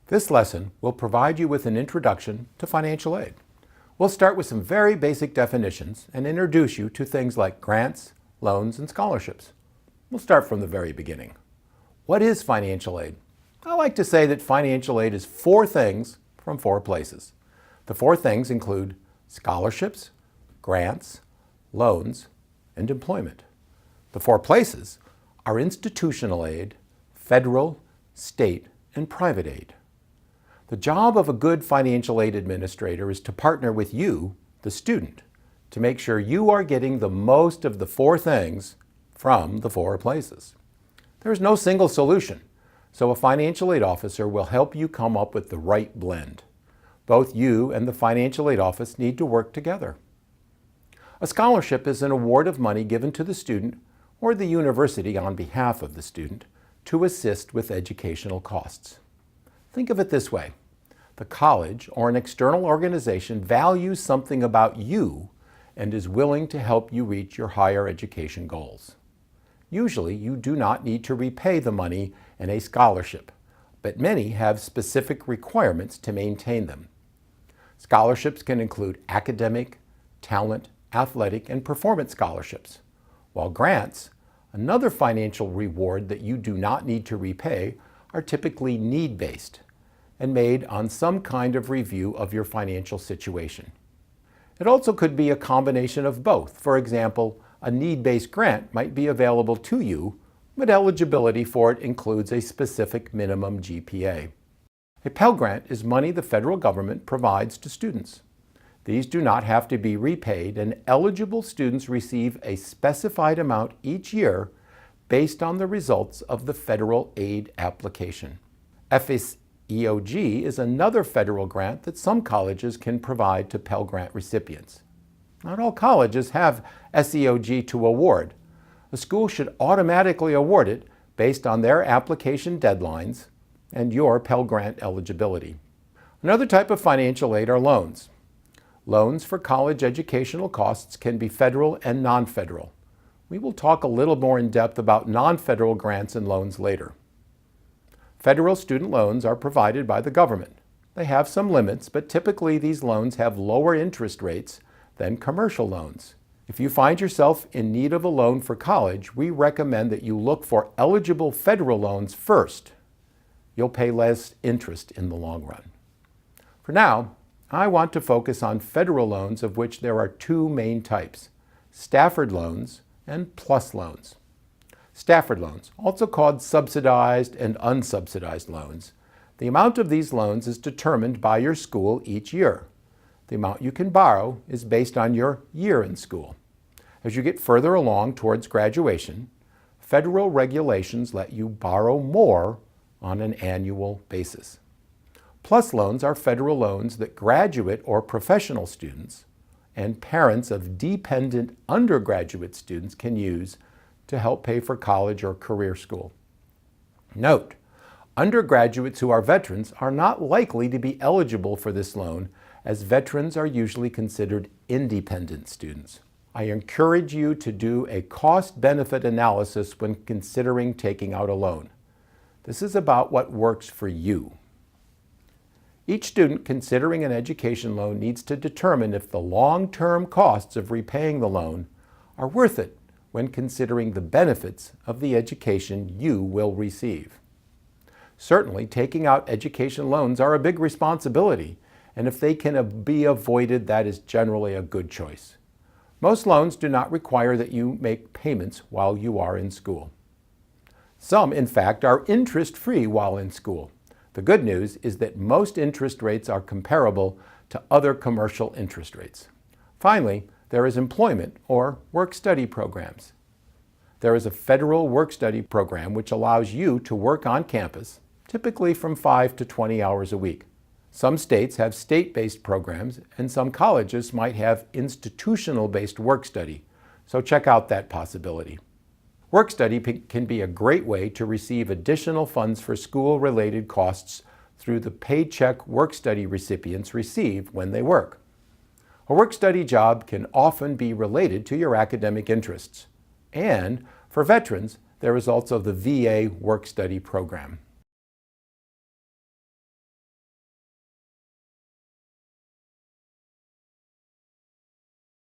This lesson will provide you with an introduction to financial aid. We'll start with some very basic definitions and introduce you to things like grants, loans, and scholarships. We'll start from the very beginning. What is financial aid? I like to say that financial aid is 4 things from 4 places. The 4 things include scholarships, grants, loans, and employment. The 4 places are institutional aid, federal, state, and private aid. The job of a good financial aid administrator is to partner with you, the student, to make sure you are getting the most of the 4 things from the 4 places. There is no single solution, so a financial aid officer will help you come up with the right blend. Both you and the financial aid office need to work together. A scholarship is an award of money given to the student or the university on behalf of the student to assist with educational costs. Think of it this way. The college or an external organization values something about you and is willing to help you reach your higher education goals. Usually, you do not need to repay the money in a scholarship, but many have specific requirements to maintain them. Scholarships can include academic, talent, athletic, and performance scholarships, while grants, another financial reward that you do not need to repay, are typically need-based and made on some kind of review of your financial situation. It also could be a combination of both. For example, a need-based grant might be available to you, but eligibility for it includes a specific minimum GPA. A Pell Grant is money the federal government provides to students. These do not have to be repaid, and eligible students receive a specified amount each year based on the results of the federal aid application. FSEOG is another federal grant that some colleges can provide to Pell Grant recipients. Not all colleges have SEOG to award. A school should automatically award it based on their application deadlines and your Pell Grant eligibility. Another type of financial aid are loans. Loans for college educational costs can be federal and non-federal. We will talk a little more in depth about non-federal grants and loans later. Federal student loans are provided by the government. They have some limits, but typically these loans have lower interest rates than commercial loans. If you find yourself in need of a loan for college, we recommend that you look for eligible federal loans first. You'll pay less interest in the long run. For now, I want to focus on federal loans, of which there are 2 main types: Stafford loans and PLUS loans. Stafford loans, also called subsidized and unsubsidized loans. The amount of these loans is determined by your school each year. The amount you can borrow is based on your year in school. As you get further along towards graduation, federal regulations let you borrow more on an annual basis. PLUS loans are federal loans that graduate or professional students and parents of dependent undergraduate students can use to help pay for college or career school. Note, undergraduates who are veterans are not likely to be eligible for this loan, as veterans are usually considered independent students. I encourage you to do a cost-benefit analysis when considering taking out a loan. This is about what works for you. Each student considering an education loan needs to determine if the long-term costs of repaying the loan are worth it when considering the benefits of the education you will receive. Certainly, taking out education loans are a big responsibility, and if they can be avoided, that is generally a good choice. Most loans do not require that you make payments while you are in school. Some, in fact, are interest-free while in school. The good news is that most interest rates are comparable to other commercial interest rates. Finally, there is employment or work-study programs. There is a federal work-study program which allows you to work on campus, typically from 5 to 20 hours a week. Some states have state-based programs, and some colleges might have institutional-based work-study, so check out that possibility. Work-study can be a great way to receive additional funds for school-related costs through the paycheck work-study recipients receive when they work. A work-study job can often be related to your academic interests. And for veterans, there is also the VA work-study program.